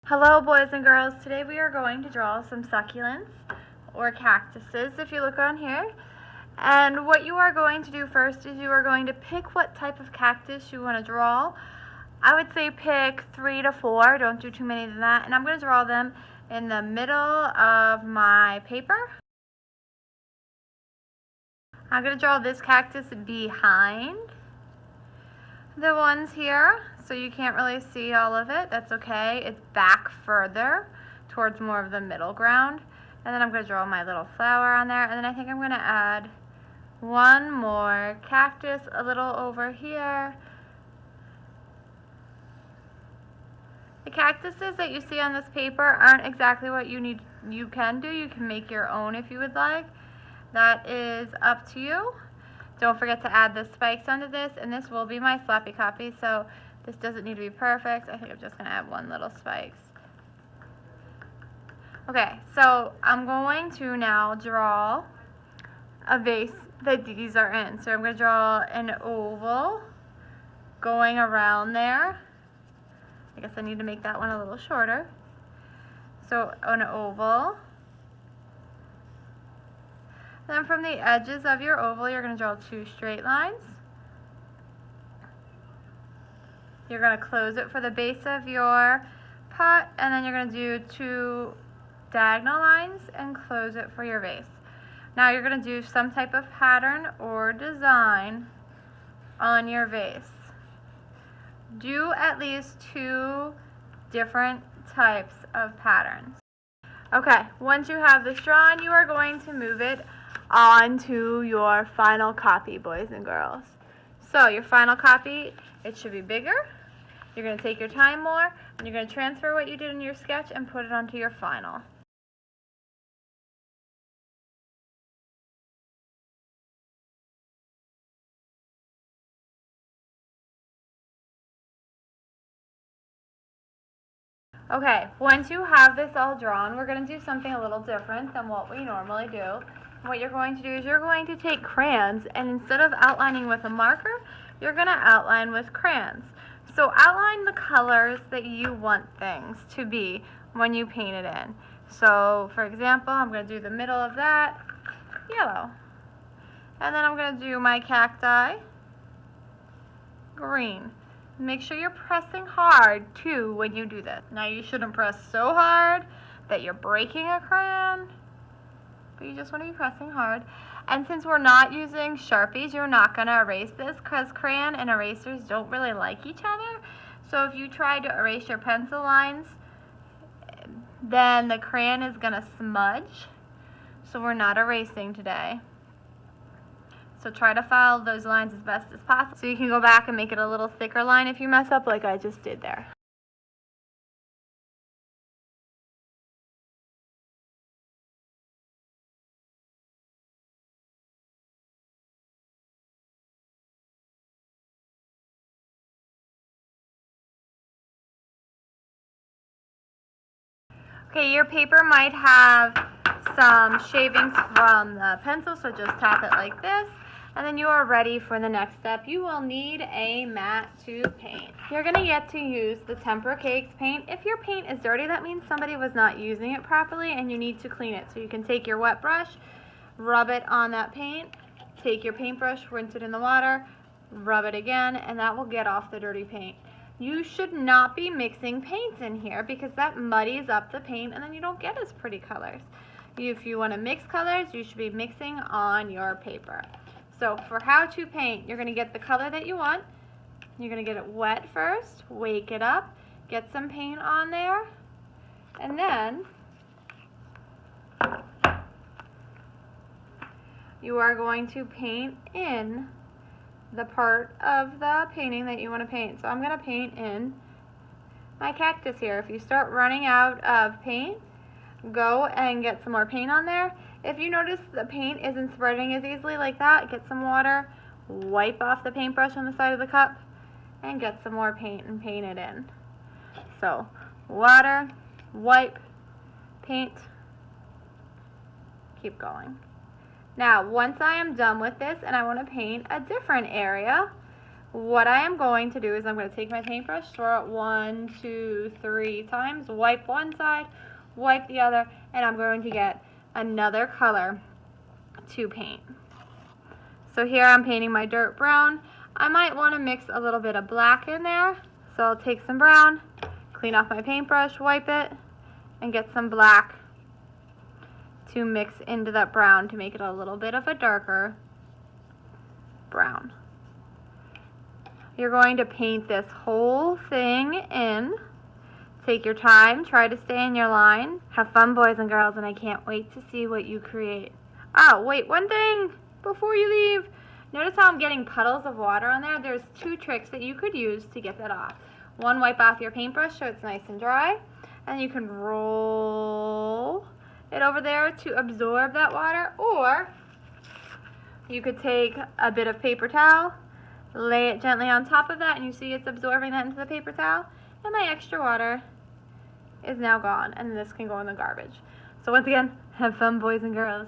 Hello boys and girls, today we are going to draw some succulents or cactuses if you look on here. And what you are going to do first is you are going to pick what type of cactus you want to draw. I would say pick 3 to 4, don't do too many than that. And I'm going to draw them in the middle of my paper. I'm going to draw this cactus behind the ones here, so you can't really see all of it. That's okay. It's back further towards more of the middle ground. And then I'm going to draw my little flower on there. And then I think I'm going to add one more cactus a little over here. The cactuses that you see on this paper aren't exactly what you need. You can do. You can make your own if you would like. That is up to you. Don't forget to add the spikes onto this, and this will be my sloppy copy, so this doesn't need to be perfect. I think I'm just going to add one little spikes. Okay, so I'm going to now draw a vase that these are in. So I'm going to draw an oval going around there. I guess I need to make that one a little shorter. So an oval. Then from the edges of your oval, you're going to draw 2 straight lines. You're going to close it for the base of your pot, and then you're going to do 2 diagonal lines and close it for your vase. Now you're going to do some type of pattern or design on your vase. Do at least 2 different types of patterns. Okay, once you have this drawn, you are going to move it onto your final copy, boys and girls. So your final copy, it should be bigger. You're going to take your time more, and you're going to transfer what you did in your sketch and put it onto your final. Okay, once you have this all drawn, we're going to do something a little different than what we normally do. What you're going to do is you're going to take crayons, and instead of outlining with a marker, you're going to outline with crayons. So outline the colors that you want things to be when you paint it in. So for example, I'm going to do the middle of that yellow. And then I'm going to do my cacti green. Make sure you're pressing hard too when you do this. Now you shouldn't press so hard that you're breaking a crayon, but you just want to be pressing hard. And since we're not using Sharpies, you're not going to erase this because crayon and erasers don't really like each other. So if you try to erase your pencil lines, then the crayon is going to smudge. So we're not erasing today. So try to follow those lines as best as possible. So you can go back and make it a little thicker line if you mess up like I just did there. Okay, your paper might have some shavings from the pencil, so just tap it like this. And then you are ready for the next step. You will need a mat to paint. You're going to get to use the Tempera Cakes paint. If your paint is dirty, that means somebody was not using it properly and you need to clean it. So you can take your wet brush, rub it on that paint, take your paintbrush, rinse it in the water, rub it again, and that will get off the dirty paint. You should not be mixing paints in here because that muddies up the paint and then you don't get as pretty colors. If you want to mix colors, you should be mixing on your paper. So for how to paint, you're going to get the color that you want. You're going to get it wet first, wake it up, get some paint on there, and then you are going to paint in the part of the painting that you want to paint. So I'm going to paint in my cactus here. If you start running out of paint, go and get some more paint on there. If you notice the paint isn't spreading as easily like that, get some water, wipe off the paintbrush on the side of the cup, and get some more paint and paint it in. So water, wipe, paint, keep going. Now once I am done with this and I want to paint a different area, what I am going to do is I'm going to take my paintbrush, swirl it 1, 2, 3 times, wipe one side, wipe the other, and I'm going to get another color to paint. So here I'm painting my dirt brown. I might want to mix a little bit of black in there, so I'll take some brown, clean off my paintbrush, wipe it, and get some black to mix into that brown to make it a little bit of a darker brown. You're going to paint this whole thing in. Take your time, try to stay in your line. Have fun, boys and girls, and I can't wait to see what you create. Oh, wait, one thing before you leave. Notice how I'm getting puddles of water on there? There's 2 tricks that you could use to get that off. One, wipe off your paintbrush so it's nice and dry, and you can roll it over there to absorb that water, or you could take a bit of paper towel, lay it gently on top of that, and you see it's absorbing that into the paper towel, and my extra water is now gone, and this can go in the garbage. So once again, have fun, boys and girls.